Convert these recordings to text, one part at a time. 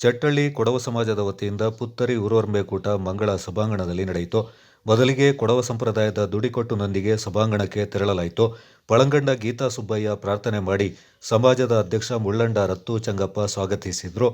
ಚಟ್ಟಳ್ಳಿ ಕೊಡವ ಸಮಾಜದ ವತಿಯಿಂದ ಪುತ್ತರಿ ಊರ್ವರಂಬೆಕೂಟ ಮಂಗಳ ಸಭಾಂಗಣದಲ್ಲಿ ನಡೆಯಿತು. ಮೊದಲಿಗೆ ಕೊಡವ ಸಂಪ್ರದಾಯದ ದುಡಿಕೊಟ್ಟುನೊಂದಿಗೆ ಸಭಾಂಗಣಕ್ಕೆ ತೆರಳಲಾಯಿತು. ಪಳಂಗಂಡ ಗೀತಾ ಸುಬ್ಬಯ್ಯ ಪ್ರಾರ್ಥನೆ ಮಾಡಿ ಸಮಾಜದ ಅಧ್ಯಕ್ಷ ಮುಳ್ಳಂಡ ರತ್ತು ಚಂಗಪ್ಪ ಸ್ವಾಗತಿಸಿದರು.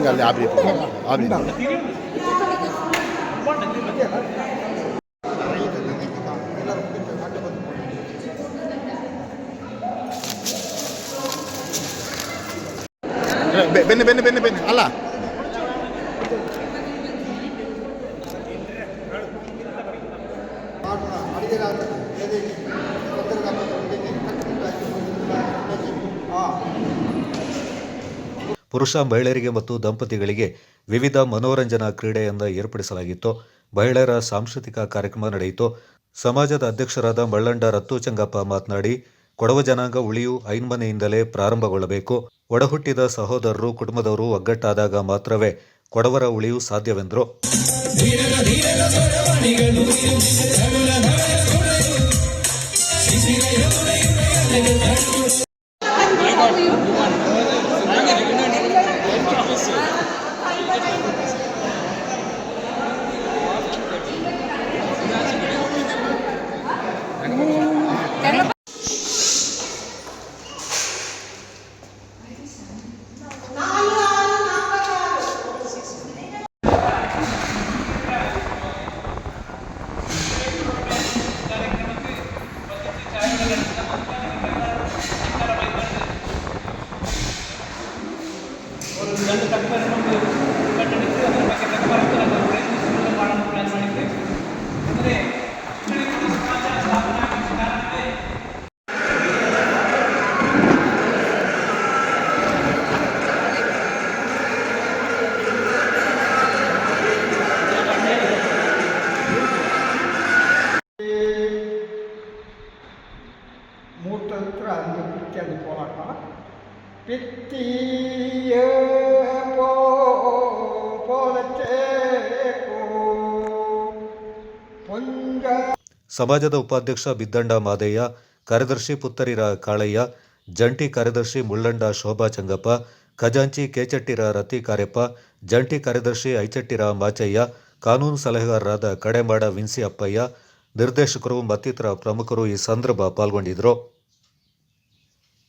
ಅಲ್ಲಿ ಆಬಿ ಬೆನ್ನಿ ಅಲ್ಲ ಪುರುಷ ಮಹಿಳೆಯರಿಗೆ ಮತ್ತು ದಂಪತಿಗಳಿಗೆ ವಿವಿಧ ಮನೋರಂಜನಾ ಕ್ರೀಡೆಯಿಂದ ಏರ್ಪಡಿಸಲಾಗಿತ್ತು. ಮಹಿಳೆಯರ ಸಾಂಸ್ಕೃತಿಕ ಕಾರ್ಯಕ್ರಮ ನಡೆಯಿತು. ಸಮಾಜದ ಅಧ್ಯಕ್ಷರಾದ ಮಳ್ಳಂಡ ರತ್ತು ಚಂಗಪ್ಪ ಮಾತನಾಡಿ, ಕೊಡವ ಜನಾಂಗ ಉಳಿಯು ಐನ್ಮನೆಯಿಂದಲೇ ಪ್ರಾರಂಭಗೊಳ್ಳಬೇಕು. ಒಡಹುಟ್ಟಿದ ಸಹೋದರರು ಕುಟುಂಬದವರು ಒಗ್ಗಟ್ಟಾದಾಗ ಮಾತ್ರವೇ ಕೊಡವರ ಉಳಿಯು ಸಾಧ್ಯವೆಂದರು. மூத்தற்ற அந்த பிச்சது போலாட்டா பித்திய ಸಮಾಜದ ಉಪಾಧ್ಯಕ್ಷ ಬಿದ್ದಂಡ ಮಾದಯ್ಯ, ಕಾರ್ಯದರ್ಶಿ ಪುತ್ತರಿರ ಕಾಳಯ್ಯ, ಜಂಟಿ ಕಾರ್ಯದರ್ಶಿ ಮುಳ್ಳಂಡ ಶೋಭಾ ಚಂಗಪ್ಪ, ಖಜಾಂಚಿ ಕೆಚಟ್ಟಿರ ರತಿ ಕಾರ್ಯಪ್ಪ, ಜಂಟಿ ಕಾರ್ಯದರ್ಶಿ ಐಚಟ್ಟಿರ ಮಾಚಯ್ಯ, ಕಾನೂನು ಸಲಹೆಗಾರರಾದ ಕಡೆಮಾಡ ವಿನ್ಸಿ ಅಪ್ಪಯ್ಯ, ನಿರ್ದೇಶಕರು ಮತ್ತಿತರ ಪ್ರಮುಖರು ಈ ಸಂದರ್ಭ ಪಾಲ್ಗೊಂಡಿದ್ದರು.